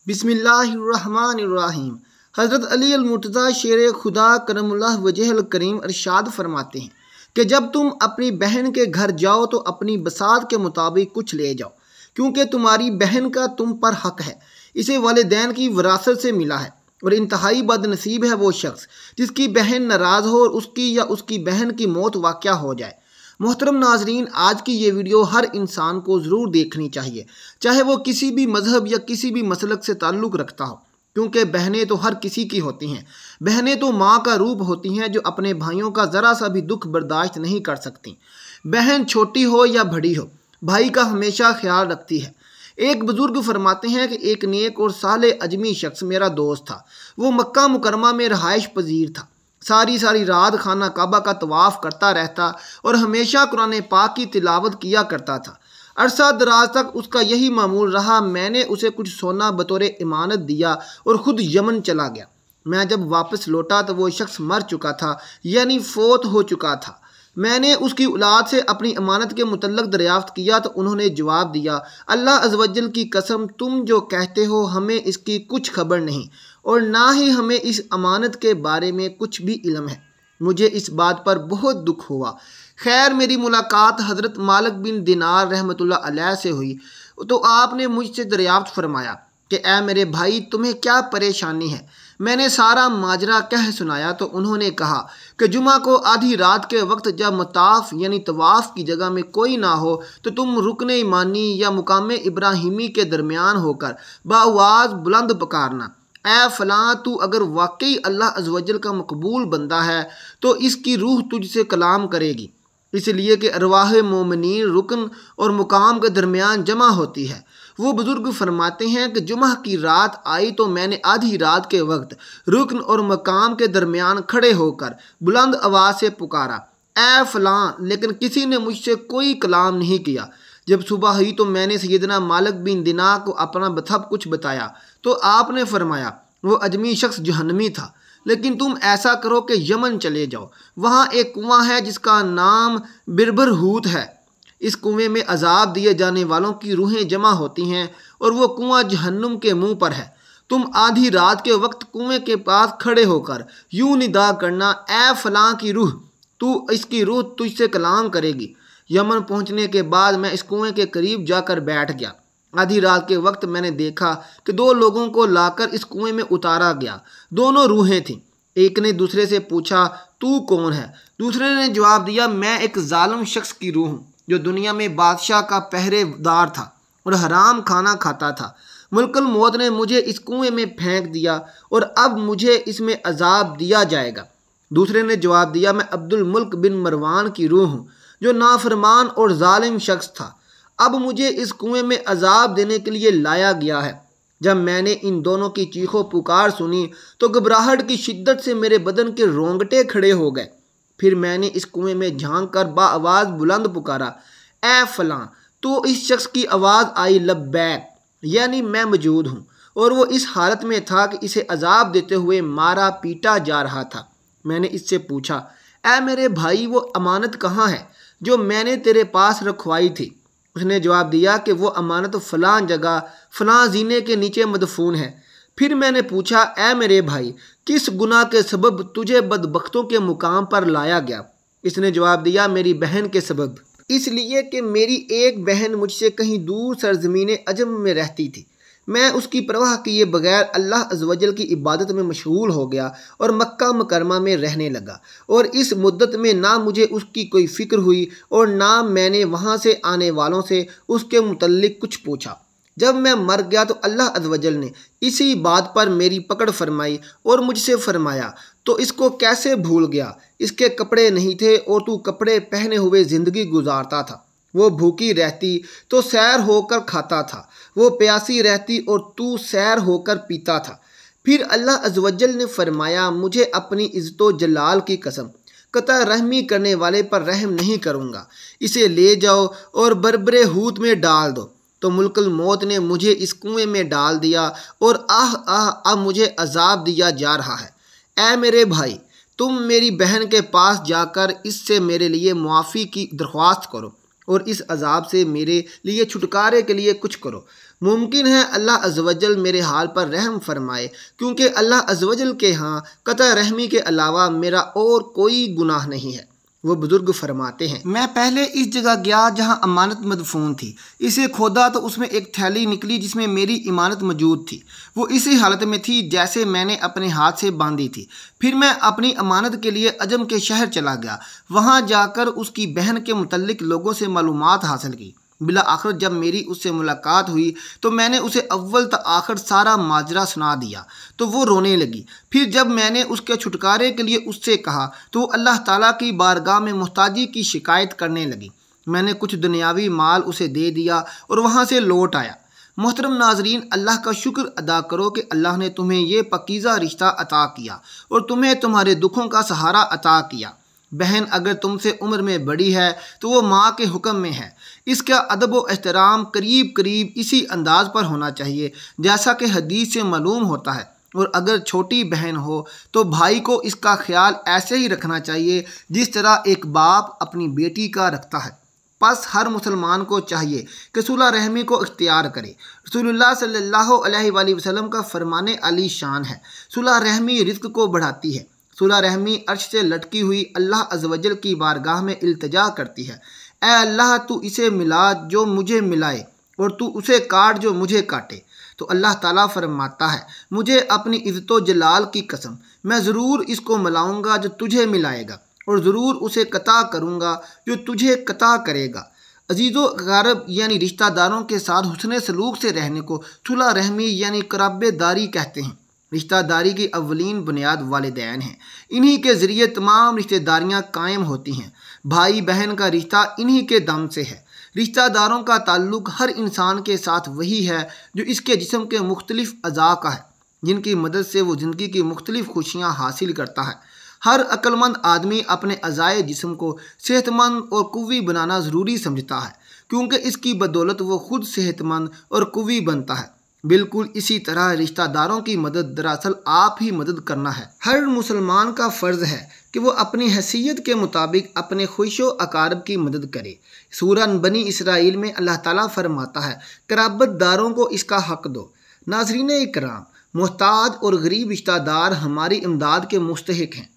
बिस्मिल्लाहिर्रहमानिर्रहीम। हज़रत अली अल-मुर्तज़ा शेर खुदा करमुल्लाह वजहल करीम इरशाद फरमाते हैं कि जब तुम अपनी बहन के घर जाओ तो अपनी बसात के मुताबिक कुछ ले जाओ, क्योंकि तुम्हारी बहन का तुम पर हक है। इसे वालिदैन की विरासत से मिला है और इंतहाई बदनसीब है वो शख्स जिसकी बहन नाराज़ हो और उसकी या उसकी बहन की मौत वाक़या हो जाए। मोहतरम नाजरीन, आज की ये वीडियो हर इंसान को ज़रूर देखनी चाहिए, चाहे वो किसी भी मज़हब या किसी भी मसलक से ताल्लुक़ रखता हो, क्योंकि बहनें तो हर किसी की होती हैं। बहनें तो माँ का रूप होती हैं जो अपने भाइयों का ज़रा सा भी दुख बर्दाश्त नहीं कर सकती। बहन छोटी हो या बड़ी हो, भाई का हमेशा ख्याल रखती है। एक बुज़ुर्ग फरमाते हैं कि एक नेक और साले अजमी शख्स मेरा दोस्त था। वो मक्का मुकरमा में रहाइश पजीर था। सारी रात खाना काबा का तवाफ़ करता रहता और हमेशा कुरान पाक की तिलावत किया करता था। अरसा दराज तक उसका यही मामूल रहा। मैंने उसे कुछ सोना बतौर इमानत दिया और ख़ुद यमन चला गया। मैं जब वापस लौटा तो वो शख्स मर चुका था, यानी फ़ौत हो चुका था। मैंने उसकी औलाद से अपनी अमानत के मुतल्लक दरियाफ्त किया तो उन्होंने जवाब दिया, अल्लाह अज़्ज़वजल की कसम, तुम जो कहते हो हमें इसकी कुछ खबर नहीं और ना ही हमें इस अमानत के बारे में कुछ भी इल्म है। मुझे इस बात पर बहुत दुख हुआ। खैर, मेरी मुलाकात हज़रत मालिक बिन दिनार रहमतुल्लाह अलैह से हुई तो आपने मुझसे दरियाफ्त फरमाया कि ए मेरे भाई, तुम्हें क्या परेशानी है। मैंने सारा माजरा कह सुनाया तो उन्होंने कहा कि जुमा को आधी रात के वक्त जब मताफ यानी तवाफ़ की जगह में कोई ना हो तो तुम रुकने ईमानी या मुकाम इब्राहिमी के दरमियान होकर बाआवाज़ बुलंद पुकारना, ए फ़लाँ, तू अगर वाकई अल्लाह अज़्ज़वजल का मकबूल बंदा है तो इसकी रूह तुझसे कलाम करेगी, इसलिए कि अरवाह मोमिनीन रुकन और मुकाम के दरमियान जमा होती है। वो बुज़ुर्ग फरमाते हैं कि जुमा की रात आई तो मैंने आधी रात के वक्त रुकन और मकाम के दरमियान खड़े होकर बुलंद आवाज़ से पुकारा, ए फ़लाँ, लेकिन किसी ने मुझसे कोई कलाम नहीं किया। जब सुबह हुई तो मैंने सैयदना मालिक बिन दिनार को अपना सब कुछ बताया तो आपने फरमाया, वो अजमी शख्स जहन्नमी था, लेकिन तुम ऐसा करो कि यमन चले जाओ। वहाँ एक कुआं है जिसका नाम बिरबरहूत है। इस कुएं में अजाब दिए जाने वालों की रूहें जमा होती हैं और वो कुआं जहन्नुम के मुंह पर है। तुम आधी रात के वक्त कुएं के पास खड़े होकर यूं निदा करना, ए फ़लाँ की रूह, तू इसकी रूह तुझसे कलाम करेगी। यमन पहुंचने के बाद मैं इस कुएं के करीब जाकर बैठ गया। आधी रात के वक्त मैंने देखा कि दो लोगों को लाकर इस कुएं में उतारा गया। दोनों रूहें थीं। एक ने दूसरे से पूछा, तू कौन है? दूसरे ने जवाब दिया, मैं एक जालिम शख्स की रूह हूँ जो दुनिया में बादशाह का पहरेदार था और हराम खाना खाता था। मुल्कुल मौत ने मुझे इस कुएं में फेंक दिया और अब मुझे इसमें अजाब दिया जाएगा। दूसरे ने जवाब दिया, मैं अब्दुल मुल्क बिन मरवान की रूह हूँ जो नाफरमान और जालिम शख्स था। अब मुझे इस कुएं में अजाब देने के लिए लाया गया है। जब मैंने इन दोनों की चीखों पुकार सुनी तो घबराहट की शिद्दत से मेरे बदन के रोंगटे खड़े हो गए। फिर मैंने इस कुएं में झांक कर बाआवाज़ बुलंद पुकारा, ए फ़लाँ। तो इस शख्स की आवाज़ आई, लब्बैक, यानी मैं मौजूद हूँ, और वो इस हालत में था कि इसे अजाब देते हुए मारा पीटा जा रहा था। मैंने इससे पूछा, ए मेरे भाई, वो अमानत कहाँ है जो मैंने तेरे पास रखवाई थी? उसने जवाब दिया कि वो अमानत फ़लाँ जगह फ़लाँ जीने के नीचे मदफून है। फिर मैंने पूछा, ए मेरे भाई, किस गुनाह के सबब तुझे बदबख्तों के मुकाम पर लाया गया? इसने जवाब दिया, मेरी बहन के सबब, इसलिए कि मेरी एक बहन मुझसे कहीं दूर सरज़मीन अजम में रहती थी। मैं उसकी परवाह किए बगैर अल्लाह अज़्ज़वजल की इबादत में मशगूल हो गया और मक्का मुकरमा में रहने लगा, और इस मुद्दत में ना मुझे उसकी कोई फ़िक्र हुई और ना मैंने वहाँ से आने वालों से उसके मुतल्लिक कुछ पूछा। जब मैं मर गया तो अल्लाह अज़्ज़वजल ने इसी बात पर मेरी पकड़ फरमाई और मुझसे फरमाया, तो इसको कैसे भूल गया? इसके कपड़े नहीं थे और तू कपड़े पहने हुए ज़िंदगी गुजारता था। वो भूखी रहती तो सैर होकर खाता था, वो प्यासी रहती और तू सैर होकर पीता था। फिर अल्लाह अज़्ज़वजल ने फरमाया, मुझे अपनी इज़्ज़त जलाल की कसम, कतई रहमी करने वाले पर रहम नहीं करूँगा। इसे ले जाओ और बरबरे हूत में डाल दो। तो मुल्कुल मौत ने मुझे इस कुएं में डाल दिया और आह आह अब मुझे अजाब दिया जा रहा है। ए मेरे भाई, तुम मेरी बहन के पास जाकर इससे मेरे लिए मुआफ़ी की दरख्वास्त करो और इस अजाब से मेरे लिए छुटकारे के लिए कुछ करो। मुमकिन है अल्लाह अज़्ज़वजल मेरे हाल पर रहम फरमाए, क्योंकि अल्लाह अज़्ज़वजल के यहाँ कतई रहमी के अलावा मेरा और कोई गुनाह नहीं है। वो बुज़ुर्ग फरमाते हैं, मैं पहले इस जगह गया जहाँ अमानत मदफून थी। इसे खोदा तो उसमें एक थैली निकली जिसमें मेरी इमानत मौजूद थी। वो इसी हालत में थी जैसे मैंने अपने हाथ से बांधी थी। फिर मैं अपनी अमानत के लिए अजम के शहर चला गया। वहाँ जाकर उसकी बहन के मुतल्लिक लोगों से मालूमात हासिल की। बिला आखिर जब मेरी उससे मुलाकात हुई तो मैंने उसे अव्वल तक आखिर सारा माजरा सुना दिया तो वो रोने लगी। फिर जब मैंने उसके छुटकारे के लिए उससे कहा तो वो अल्लाह ताला की बारगाह में मुहताजी की शिकायत करने लगी। मैंने कुछ दुनियावी माल उसे दे दिया और वहाँ से लौट आया। मोहतरम नाजरीन, अल्लाह का शुक्र अदा करो कि अल्लाह ने तुम्हें ये पकीज़ा रिश्ता अता किया और तुम्हें तुम्हारे दुखों का सहारा अता किया। बहन अगर तुमसे उम्र में बड़ी है तो वो माँ के हुक्म में है। इसका अदब व एहतराम करीब करीब इसी अंदाज पर होना चाहिए जैसा कि हदीस से मालूम होता है। और अगर छोटी बहन हो तो भाई को इसका ख्याल ऐसे ही रखना चाहिए जिस तरह एक बाप अपनी बेटी का रखता है। बस हर मुसलमान को चाहिए कि सुलह रहमी को इख्तियार करे। रसूलुल्लाह सल्लल्लाहु अलैहि वसल्लम का फरमाने अली शान है, सुलह रहमी रिज़्क़ को बढ़ाती है। सुलह रहमी अर्श से लटकी हुई अल्लाह अज़्ज़वजल की बारगाह में इल्तिजा करती है, ए अल्लाह तू इसे मिला जो मुझे मिलाए और तू उसे काट जो मुझे काटे। तो अल्लाह ताला फरमाता है, मुझे अपनी इज़्ज़त व जलाल की कसम, मैं ज़रूर इसको मिलाऊंगा जो तुझे मिलाएगा और ज़रूर उसे कता करूँगा जो तुझे कता करेगा। अजीज़ो क़राब यानी रिश्तेदारों के साथ हुस्न सलूक से रहने को सुलह रहमी यानी क़राबेदारी कहते हैं। रिश्तेदारी की अव्वलीन बुनियाद वालिदैन हैं। इन्हीं के ज़रिए तमाम रिश्तेदारियाँ कायम होती हैं। भाई बहन का रिश्ता इन्हीं के दम से है। रिश्तेदारों का ताल्लुक़ हर इंसान के साथ वही है जो इसके जिस्म के मुख्तलिफ़ अज़ा का है, जिनकी मदद से वो ज़िंदगी की मुख्तलिफ़ खुशियाँ हासिल करता है। हर अक्लमंद आदमी अपने अज़ाए जिस्म को सेहतमंद और कुव्वी बनाना ज़रूरी समझता है, क्योंकि इसकी बदौलत वो खुद सेहतमंद और कुव्वी बनता है। बिल्कुल इसी तरह रिश्तेदारों की मदद दरअसल आप ही मदद करना है। हर मुसलमान का फ़र्ज़ है कि वो अपनी हैसियत के मुताबिक अपने खुशो अकारब की मदद करे। सूरह बनी इसराइल में अल्लाह ताला फरमाता है, क़राबतदारों को इसका हक़ दो। नाज़रीन इकराम, मोहताज और गरीब रिश्तेदार हमारी इमदाद के मुस्तहिक़ हैं।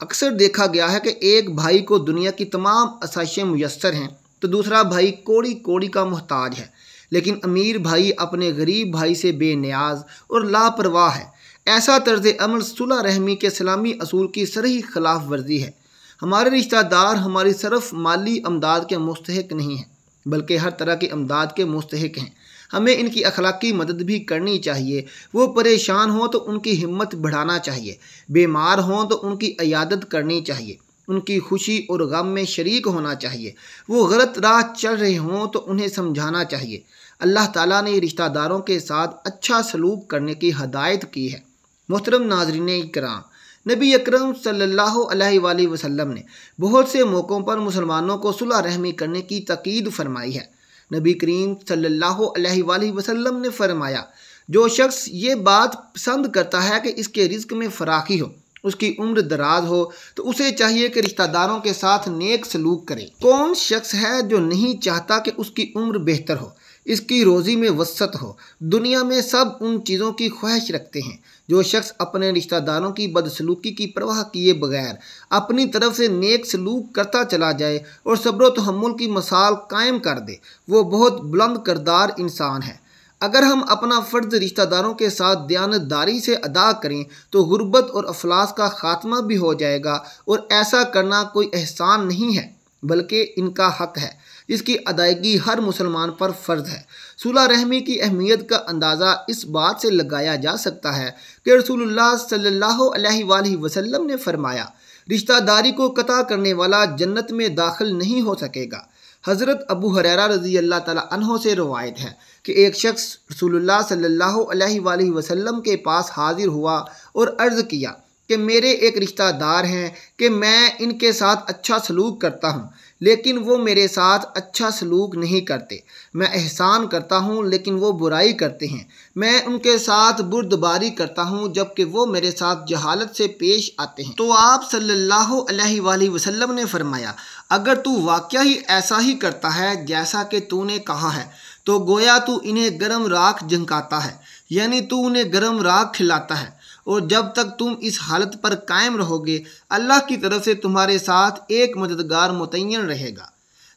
अक्सर देखा गया है कि एक भाई को दुनिया की तमाम आसाइशें मुयस्सर हैं तो दूसरा भाई कोड़ी कोड़ी का मोहताज है, लेकिन अमीर भाई अपने गरीब भाई से बेनियाज और लापरवाह है। ऐसा तर्ज अमल सुलह रहमी के इस्लामी असूल की सरही खिलाफ वर्जी है। हमारे रिश्तेदार हमारी सिर्फ माली अमदाद के मुस्तहिक़ नहीं हैं, बल्कि हर तरह की अमदाद के मुस्तहिक़ हैं। हमें इनकी अखलाकी मदद भी करनी चाहिए। वो परेशान हों तो उनकी हिम्मत बढ़ाना चाहिए, बीमार हों तो उनकी इयादत करनी चाहिए, उनकी खुशी और गम में शरीक होना चाहिए। वो गलत राह चल रहे हों तो उन्हें समझाना चाहिए। अल्लाह ताला ने रिश्तेदारों के साथ अच्छा सलूक करने की हदायत की है। मोहतरम नाज़रीन इकराम, नबी अकरम सल्लल्लाहु अलैहि वसल्लम ने बहुत से मौक़ों पर मुसलमानों को सुलह रहमी करने की ताकीद फरमाई है। नबी करीम सल्लल्लाहु अलैहि वसल्लम ने फरमाया, जो शख्स ये बात पसंद करता है कि इसके रिज़्क़ में फ़राखी हो, उसकी उम्र दराज हो, तो उसे चाहिए कि रिश्तेदारों के साथ नेक सलूक करे। कौन शख्स है जो नहीं चाहता कि उसकी उम्र बेहतर हो, इसकी रोज़ी में वसत हो। दुनिया में सब उन चीज़ों की ख्वाहिश रखते हैं। जो शख्स अपने रिश्तेदारों की बदसलूकी की परवाह किए बगैर अपनी तरफ से नेक सलूक करता चला जाए और सब्र व तहम्मुल की मिसाल कायम कर दे, वो बहुत बुलंद किरदार इंसान है। अगर हम अपना फ़र्ज़ रिश्तेदारों के साथ दयानतदारी से अदा करें तो गुर्बत और अफलास का ख़ात्मा भी हो जाएगा। और ऐसा करना कोई एहसान नहीं है, बल्कि इनका हक़ है, जिसकी अदायगी हर मुसलमान पर फ़र्ज़ है। सुलह रहमी की अहमियत का अंदाज़ा इस बात से लगाया जा सकता है कि रसूलुल्लाह सल्लल्लाहु अलैहि वसल्लम ने फरमाया, रिश्तेदारी को कता करने वाला जन्नत में दाखिल नहीं हो सकेगा। हज़रत अबू हुरैरा रज़ी अल्लाह ताला अन्हो से रवायत है कि एक शख्स रसूलुल्लाह सल्लल्लाहु अलैहि वसल्लम के पास हाजिर हुआ और अर्ज़ किया कि मेरे एक रिश्तेदार हैं कि मैं इनके साथ अच्छा सलूक करता हूँ, लेकिन वो मेरे साथ अच्छा सलूक नहीं करते। मैं एहसान करता हूँ लेकिन वो बुराई करते हैं। मैं उनके साथ बुर्दबारी करता हूँ जबकि वो मेरे साथ जहालत से पेश आते हैं। तो आप सल्लल्लाहु अलैहि वसल्लम ने फरमाया, अगर तू वाकया ही ऐसा ही करता है जैसा कि तूने कहा है तो गोया तू इन्हें गर्म राख झंकाता है, यानी तू उन्हें गर्म राख खिलाता है। और जब तक तुम इस हालत पर कायम रहोगे, अल्लाह की तरफ से तुम्हारे साथ एक मददगार मुतय्यन रहेगा।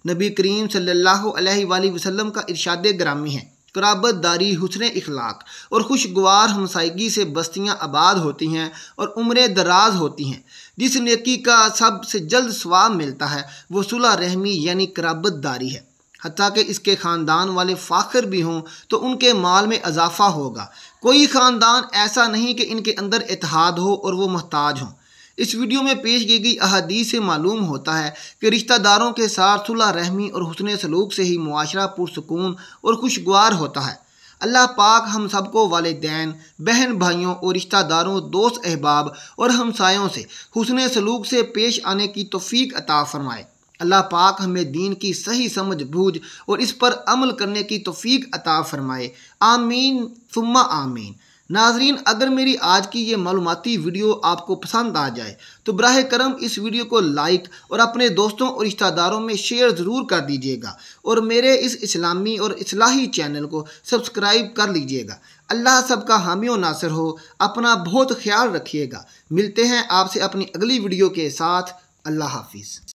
नबी करीम सल्लल्लाहु अलैहि वसल्लम का इरशाद ग्रामी है, क़राबत दारी हुस्न इखलाक और खुशगवार हमसायगी से बस्तियाँ आबाद होती हैं और उम्रें दराज होती हैं। जिस नेकी का सबसे जल्द सवाब मिलता है वो सुलह रहमी यानी क़राबत दारी है। हत्ता कि इसके ख़ानदान वाले फ़ाखिर भी हों तो उनके माल में इजाफ़ा होगा। कोई ख़ानदान ऐसा नहीं कि इनके अंदर इत्तेहाद हो और वो मोहताज हों। इस वीडियो में पेश की गई अहादीस से मालूम होता है कि रिश्तेदारों के साथ सुलह रहमी और हुस्न सलूक से ही मुआशरा पुरसुकून और खुशगवार होता है। अल्लाह पाक हम सबको वालिदैन, बहन भाइयों और रिश्तेदारों, दोस्त अहबाब और हमसायों से हुस्न सलूक से पेश आने की तौफीक अता फरमाए। अल्लाह पाक हमें दीन की सही समझ बूझ और इस पर अमल करने की तौफीक अता फरमाए। आमीन सुम्मा आमीन। नाजरीन, अगर मेरी आज की ये मालूमाती वीडियो आपको पसंद आ जाए तो बराह करम इस वीडियो को लाइक और अपने दोस्तों और रिश्तेदारों में शेयर ज़रूर कर दीजिएगा और मेरे इस इस्लामी और इस्लाही चैनल को सब्सक्राइब कर लीजिएगा। अल्लाह सबका हामी और नासिर हो। अपना बहुत ख्याल रखिएगा। मिलते हैं आपसे अपनी अगली वीडियो के साथ। अल्लाह हाफिज़।